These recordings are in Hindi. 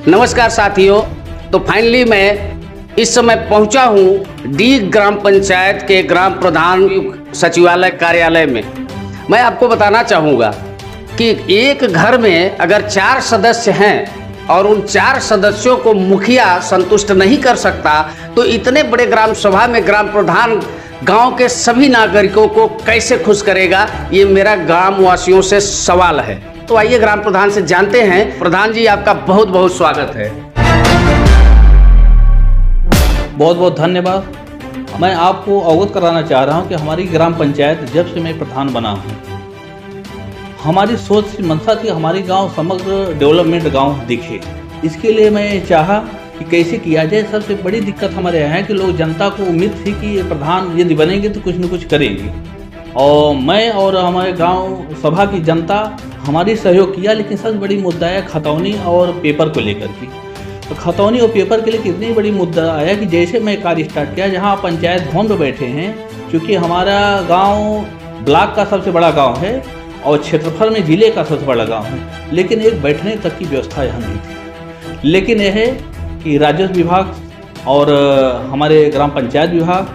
नमस्कार साथियों। तो फाइनली मैं इस समय पहुंचा हूं डी ग्राम पंचायत के ग्राम प्रधान सचिवालय कार्यालय में। मैं आपको बताना चाहूँगा कि एक घर में अगर 4 सदस्य हैं और उन 4 सदस्यों को मुखिया संतुष्ट नहीं कर सकता तो इतने बड़े ग्राम सभा में ग्राम प्रधान गांव के सभी नागरिकों को कैसे खुश करेगा, ये मेरा ग्राम वासियों से सवाल है। तो आइए ग्राम प्रधान से जानते हैं। प्रधान जी, आपका बहुत बहुत स्वागत है। बहुत बहुत धन्यवाद। मैं आपको अवगत कराना चाह रहा हूं कि हमारी ग्राम पंचायत जब से मैं प्रधान बना हूं, हमारी सोच मंशा थी हमारी गांव समग्र डेवलपमेंट गांव दिखे। इसके लिए मैं चाहा कि कैसे किया जाए। सबसे बड़ी दिक्कत हमारे यहाँ है कि लोग जनता को उम्मीद थी कि ये प्रधान यदि बनेंगे तो कुछ न कुछ करेंगे, और मैं और हमारे गांव सभा की जनता हमारी सहयोग किया। लेकिन सबसे बड़ी मुद्दा है खतौनी और पेपर को लेकर के। तो खतौनी और पेपर के लिए कितनी बड़ी मुद्दा आया कि जैसे मैं कार्य स्टार्ट किया, जहां पंचायत भवन में बैठे हैं, क्योंकि हमारा गांव ब्लॉक का सबसे बड़ा गांव है और क्षेत्रफल में जिले का सबसे बड़ा गांव है, लेकिन एक बैठने तक की व्यवस्था यहाँ नहीं थी। लेकिन यह है कि राजस्व विभाग और हमारे ग्राम पंचायत विभाग,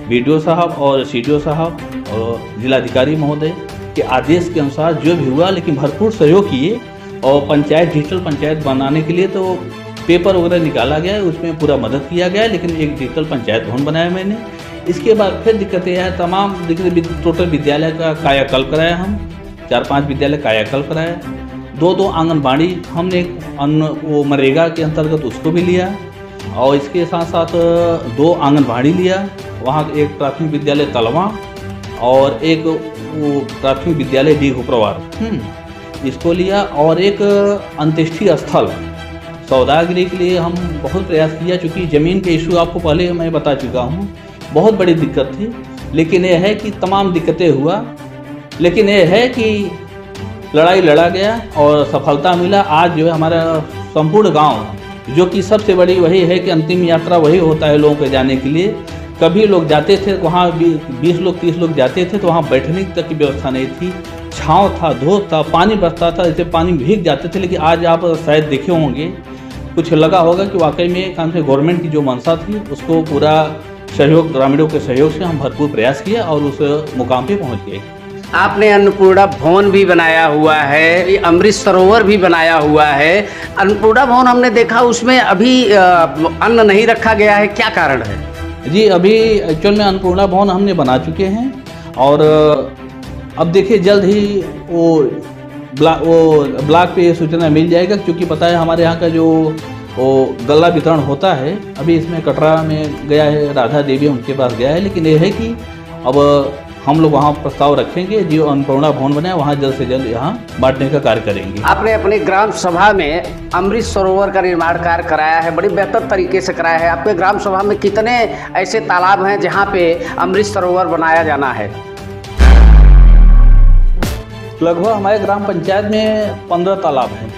BDO साहब और CDO साहब और जिलाधिकारी महोदय के आदेश के अनुसार जो भी हुआ, लेकिन भरपूर सहयोग किए और पंचायत डिजिटल पंचायत बनाने के लिए तो पेपर वगैरह निकाला गया है, उसमें पूरा मदद किया गया है। लेकिन एक डिजिटल पंचायत भवन बनाया मैंने। इसके बाद फिर दिक्कतें आया, तमाम टोटल विद्यालय का कायाकल्प कराया, हम 4-5 विद्यालय कायाकल्प कराया, 2 आंगनबाड़ी हमने वो मनरेगा के अंतर्गत उसको भी लिया, और इसके साथ साथ 2 आंगनबाड़ी लिया। वहाँ एक प्राथमिक विद्यालय तलवा और एक वो प्राथमिक विद्यालय डी हुप्रवार इसको लिया, और एक अंत्येष्टि स्थल सौदागिरी के लिए हम बहुत प्रयास किया। चूँकि ज़मीन के इशू आपको पहले मैं बता चुका हूँ, बहुत बड़ी दिक्कत थी। लेकिन यह है कि तमाम दिक्कतें हुआ, लेकिन यह है कि लड़ाई लड़ा गया और सफलता मिला। आज जो है हमारा संपूर्ण गांव, जो कि सबसे बड़ी वही है कि अंतिम यात्रा वही होता है लोगों के जाने के लिए। कभी लोग जाते थे वहाँ 20 लोग 30 लोग जाते थे तो वहाँ बैठने तक की व्यवस्था नहीं थी, छाँव था, धूप था, पानी बरसता था, जैसे पानी भीग जाते थे। लेकिन आज आप शायद देखे होंगे, कुछ लगा होगा कि वाकई में काम से गवर्नमेंट की जो मंशा थी उसको पूरा सहयोग, ग्रामीणों के सहयोग से हम भरपूर प्रयास किया और उस मुकाम पे पहुंच गए। आपने अन्नपूर्णा भवन भी बनाया हुआ है, अमृत सरोवर भी बनाया हुआ है। अन्नपूर्णा भवन हमने देखा उसमें अभी अन्न नहीं रखा गया है, क्या कारण है? जी, अभी एक्चुअल में अन्नपूर्णा भवन हमने बना चुके हैं, और अब देखिए जल्द ही वो ब्लॉक पे ये सूचना मिल जाएगा। क्योंकि पता है हमारे यहाँ का जो वो गल्ला वितरण होता है, अभी इसमें कटरा में गया है, राधा देवी उनके पास गया है। लेकिन ये है कि अब हम लोग वहाँ प्रस्ताव रखेंगे, जो अन्नपूर्णा भवन बना है वहाँ जल्द से जल्द यहाँ बांटने का कार्य करेंगे। आपने अपनी ग्राम सभा में अमृत सरोवर का निर्माण कार्य कराया है, बड़ी बेहतर तरीके से कराया है। आपके ग्राम सभा में कितने ऐसे तालाब हैं जहाँ पे अमृत सरोवर बनाया जाना है? लगभग हमारे ग्राम पंचायत में 15 तालाब हैं।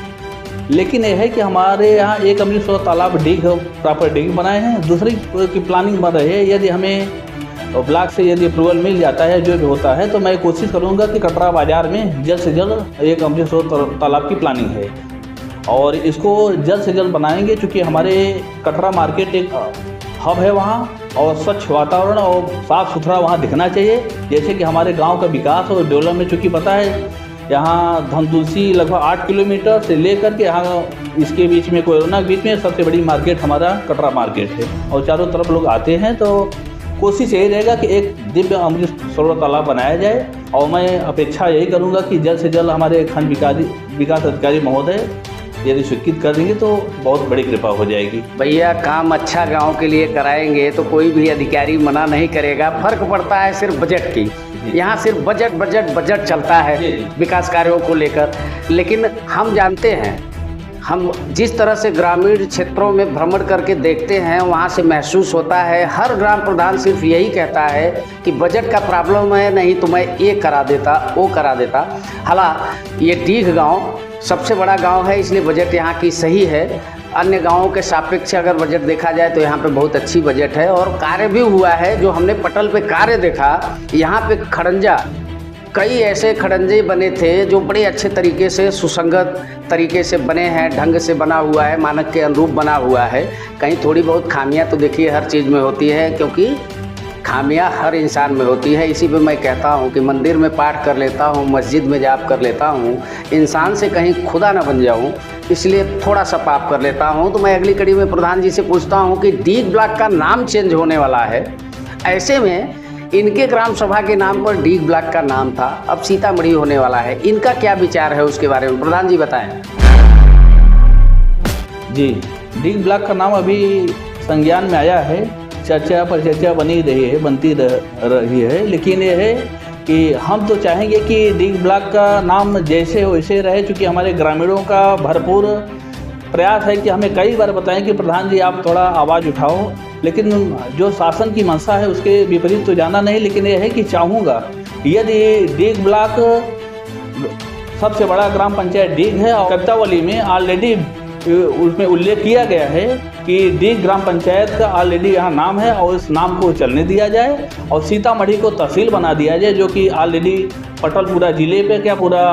लेकिन यह है कि हमारे यहाँ एक अमृत सरोवर तालाब डिग प्रॉपर डिग बनाए हैं, दूसरी की प्लानिंग बन रही है। यदि हमें ब्लॉक से यदि अप्रूवल मिल जाता है, जो भी होता है, तो मैं कोशिश करूंगा कि कटरा बाजार में जल्द से जल्द एक अमृत सरोवर तालाब की प्लानिंग है और इसको जल्द से जल्द बनाएंगे। क्योंकि हमारे कटरा मार्केट एक हब है वहाँ, और स्वच्छ वातावरण और साफ़ सुथरा वहाँ दिखना चाहिए। जैसे कि हमारे गांव का विकास और डेवलपमेंट, चूँकि पता है यहाँ धनतुलसी लगभग 8 किलोमीटर से लेकर के यहाँ इसके बीच में, कोरोना के बीच में सबसे बड़ी मार्केट हमारा कटरा मार्केट है, और चारों तरफ लोग आते हैं। तो कोशिश यही रहेगा कि एक दिव्य अमृत सरोवर तालाब बनाया जाए, और मैं अपेक्षा यही करूँगा कि जल्द से जल्द हमारे खंड विकास अधिकारी महोदय यदि स्वीकृत कर देंगे तो बहुत बड़ी कृपा हो जाएगी। भैया, काम अच्छा गांव के लिए कराएंगे तो कोई भी अधिकारी मना नहीं करेगा। फर्क पड़ता है सिर्फ बजट की। यहाँ सिर्फ बजट चलता है विकास कार्यों को लेकर। लेकिन हम जानते हैं, हम जिस तरह से ग्रामीण क्षेत्रों में भ्रमण करके देखते हैं, वहाँ से महसूस होता है हर ग्राम प्रधान सिर्फ यही कहता है कि बजट का प्रॉब्लम है, नहीं तो मैं ये करा देता, वो करा देता। हालांकि ये डीग गांव सबसे बड़ा गांव है, इसलिए बजट यहाँ की सही है। अन्य गांवों के सापेक्ष अगर बजट देखा जाए तो यहाँ पे बहुत अच्छी बजट है, और कार्य भी हुआ है। जो हमने पटल पे कार्य देखा, यहाँ पे खड़ंजा कई ऐसे खड़ंजे बने थे जो बड़े अच्छे तरीके से सुसंगत तरीके से बने हैं, ढंग से बना हुआ है, मानक के अनुरूप बना हुआ है। कहीं थोड़ी बहुत खामियां तो देखिए हर चीज़ में होती है, क्योंकि खामियां हर इंसान में होती है। इसी पे मैं कहता हूं कि मंदिर में पाठ कर लेता हूं, मस्जिद में जाप कर लेता हूं, इंसान से कहीं खुदा ना बन जाऊं, इसलिए थोड़ा सा पाप कर लेता हूं। तो मैं अगली कड़ी में प्रधान जी से पूछता हूं कि डीग ब्लॉक का नाम चेंज होने वाला है, ऐसे में इनके ग्राम सभा के नाम पर डीग ब्लॉक का नाम था, अब सीतामढ़ी होने वाला है, इनका क्या विचार है उसके बारे में प्रधान जी बताएं। जी, डीग ब्लॉक का नाम अभी संज्ञान में आया है, चर्चा पर चर्चा बनती रही है, लेकिन ये है कि हम तो चाहेंगे कि डीग ब्लॉक का नाम जैसे वैसे रहे, क्योंकि हमारे ग्रामीणों का भरपूर प्रयास है कि हमें कई बार बताएं कि प्रधान जी आप थोड़ा आवाज़ उठाओ, लेकिन जो शासन की मंशा है उसके विपरीत तो जाना नहीं। लेकिन यह है कि चाहूँगा यदि डीग ब्लॉक सबसे बड़ा ग्राम पंचायत डीग है और कत्तावली में ऑलरेडी उसमें उल्लेख किया गया है कि डीग ग्राम पंचायत का ऑलरेडी यहाँ नाम है और इस नाम को चलने दिया जाए और सीतामढ़ी को तहसील बना दिया जाए, जो कि ऑलरेडी पटल पूरा जिले पे क्या पूरा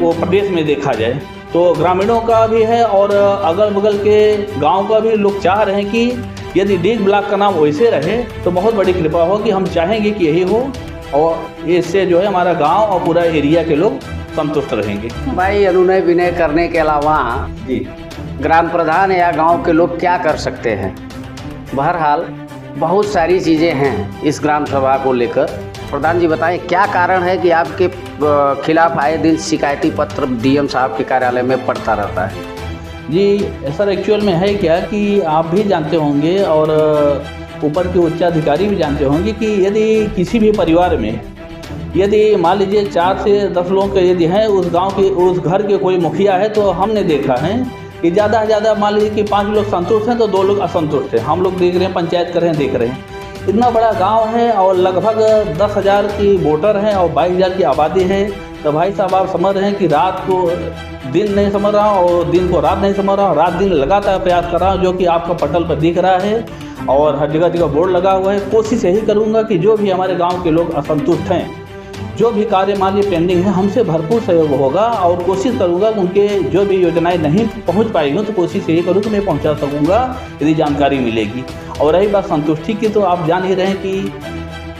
वो प्रदेश में देखा जाए। तो ग्रामीणों का भी है और अगल बगल के गांव का भी लोग चाह रहे हैं कि यदि डीग ब्लॉक का नाम वैसे रहे तो बहुत बड़ी कृपा हो, कि हम चाहेंगे कि यही हो और इससे जो है हमारा गांव और पूरा एरिया के लोग संतुष्ट रहेंगे। भाई अनुनय विनय करने के अलावा जी ग्राम प्रधान या गांव के लोग क्या कर सकते हैं? बहरहाल बहुत सारी चीज़ें हैं इस ग्राम सभा को लेकर। प्रधान जी बताएं क्या कारण है कि आपके खिलाफ आए दिन शिकायती पत्र डीएम साहब के कार्यालय में पड़ता रहता है? जी सर, एक्चुअल में है क्या कि आप भी जानते होंगे और ऊपर के उच्चाधिकारी भी जानते होंगे कि यदि किसी भी परिवार में यदि मान लीजिए 4 से 10 लोग यदि हैं, उस गांव के उस घर के कोई मुखिया है, तो हमने देखा है कि ज़्यादा से ज़्यादा मान लीजिए कि 5 लोग संतुष्ट हैं तो 2 लोग असंतुष्ट हैं। हम लोग देख रहे हैं, पंचायत कर रहे हैं, देख रहे हैं, इतना बड़ा गांव है और लगभग 10,000 की वोटर हैं और 22,000 की आबादी है। तो भाई साहब आप समझ रहे हैं कि रात को दिन नहीं समझ रहा हूँ और दिन को रात नहीं समझ रहा हूँ, रात दिन लगातार प्रयास कर रहा हूँ, जो कि आपका पटल पर दिख रहा है और हर जगह जगह बोर्ड लगा हुआ है। कोशिश यही करूँगा कि जो भी हमारे गाँव के लोग असंतुष्ट हैं, जो भी कार्य मान लीजिए पेंडिंग है, हमसे भरपूर सहयोग होगा और कोशिश करूंगा कि उनके जो भी योजनाएं नहीं पहुंच पाएंगी तो कोशिश यही करूँ कि मैं पहुंचा सकूंगा यदि जानकारी मिलेगी। और रही बात संतुष्टि की, तो आप जान ही रहे हैं कि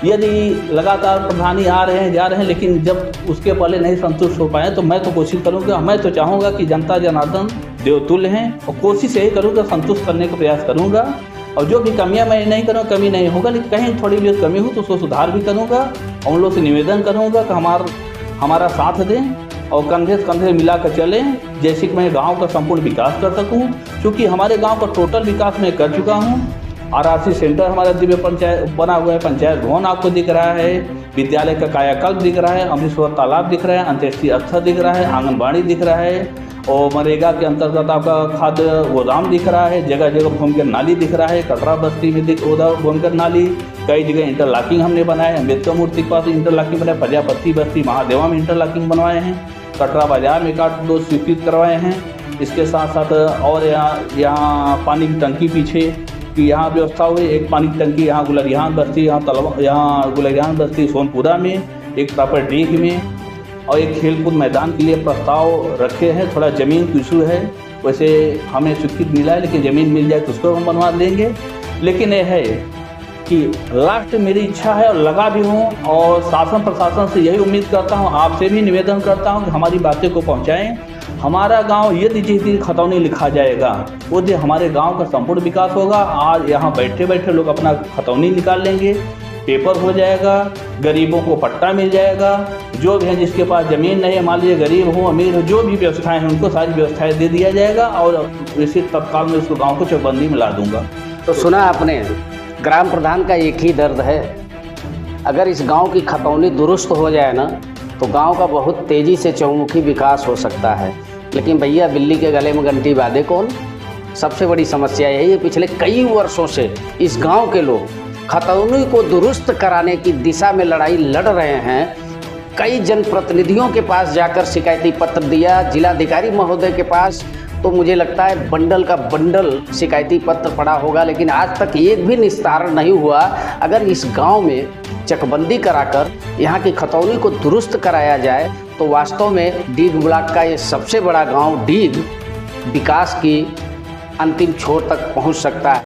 यदि लगातार प्रधानी आ रहे हैं जा रहे हैं, लेकिन जब उसके पहले नहीं संतुष्ट हो पाए तो मैं तो कोशिश करूँगा, मैं तो चाहूँगा कि जनता जनार्दन देवतुल्य हैं और कोशिश यही करूँगा, संतुष्ट करने का प्रयास करूँगा। और जो भी कमियां मैं नहीं करूँ, कमी नहीं होगा, लेकिन कहीं थोड़ी भी कमी हो तो उसको सुधार भी करूँगा और उन लोगों से निवेदन करूँगा कि हमारा साथ दें और कंधे से कंधे मिलाकर चलें, जैसे कि मैं गांव का संपूर्ण विकास कर सकूं। क्योंकि हमारे गांव का टोटल विकास मैं कर चुका हूं। आरआरसी सेंटर हमारा दिव्य पंचायत बना हुआ है, पंचायत भवन आपको दिख रहा है, विद्यालय का कायाकल्प दिख रहा है, अमृतसर तालाब दिख रहा है, अंत्येष्टि स्थल दिख रहा है, आंगनबाड़ी दिख रहा है और मनरेगा के अंतर्गत आपका खाद्य गोदाम दिख रहा है, जगह जगह भूमिगत नाली दिख रहा है, कटरा बस्ती में भूमिगत नाली, कई जगह इंटरलॉकिंग हमने बनाए, अम्बेडकर मूर्ति के पास इंटरलॉकिंग बनाए, प्रजापति बस्ती महादेवा में इंटरलॉकिंग बनवाए हैं, कटरा बाजार में काट 2 स्वीकृत करवाए हैं। इसके साथ साथ और यहाँ पानी की टंकी पीछे कि यहाँ व्यवस्था हुई, एक पानी की टंकी यहाँ गुलरियान बस्ती, यहाँ गुलरियान बस्ती सोनपुरा में, एक प्रॉपर डीग में और एक खेलकूद मैदान के लिए प्रस्ताव रखे हैं। थोड़ा ज़मीन की इशू है, वैसे हमें स्वीकृत मिला है, लेकिन ज़मीन मिल जाए तो उसको हम बनवा देंगे। लेकिन यह है कि लास्ट मेरी इच्छा है और लगा भी हूँ और शासन प्रशासन से यही उम्मीद करता हूँ, आपसे भी निवेदन करता हूँ कि हमारी बातें को पहुँचाएँ। हमारा गांव यदि जिस दिन खतौनी लिखा जाएगा वो दिन हमारे गांव का संपूर्ण विकास होगा। आज यहाँ बैठे बैठे लोग अपना खतौनी निकाल लेंगे, पेपर हो जाएगा, गरीबों को पट्टा मिल जाएगा, जो भी है जिसके पास ज़मीन नहीं है, मान लीजिए गरीब हो अमीर हो, जो भी व्यवस्थाएं हैं उनको सारी व्यवस्थाएं दे दिया जाएगा और इसी तत्काल में उसको गांव को चौबंदी में ला दूंगा। तो सुना आपने, ग्राम प्रधान का एक ही दर्द है, अगर इस गांव की खतौनी दुरुस्त हो जाए ना तो गांव का बहुत तेज़ी से चहुमुखी विकास हो सकता है। लेकिन भैया बिल्ली के गले में घंटी बांधे कौन? सबसे बड़ी समस्या यही है। पिछले कई वर्षों से इस गांव के लोग खतौनी को दुरुस्त कराने की दिशा में लड़ाई लड़ रहे हैं। कई जनप्रतिनिधियों के पास जाकर शिकायती पत्र दिया, जिलाधिकारी महोदय के पास तो मुझे लगता है बंडल का बंडल शिकायती पत्र पड़ा होगा, लेकिन आज तक एक भी निस्तारण नहीं हुआ। अगर इस गांव में चकबंदी कराकर यहाँ की खतौनी को दुरुस्त कराया जाए तो वास्तव में डीग ब्लॉक का ये सबसे बड़ा गांव डीग विकास की अंतिम छोर तक पहुंच सकता है।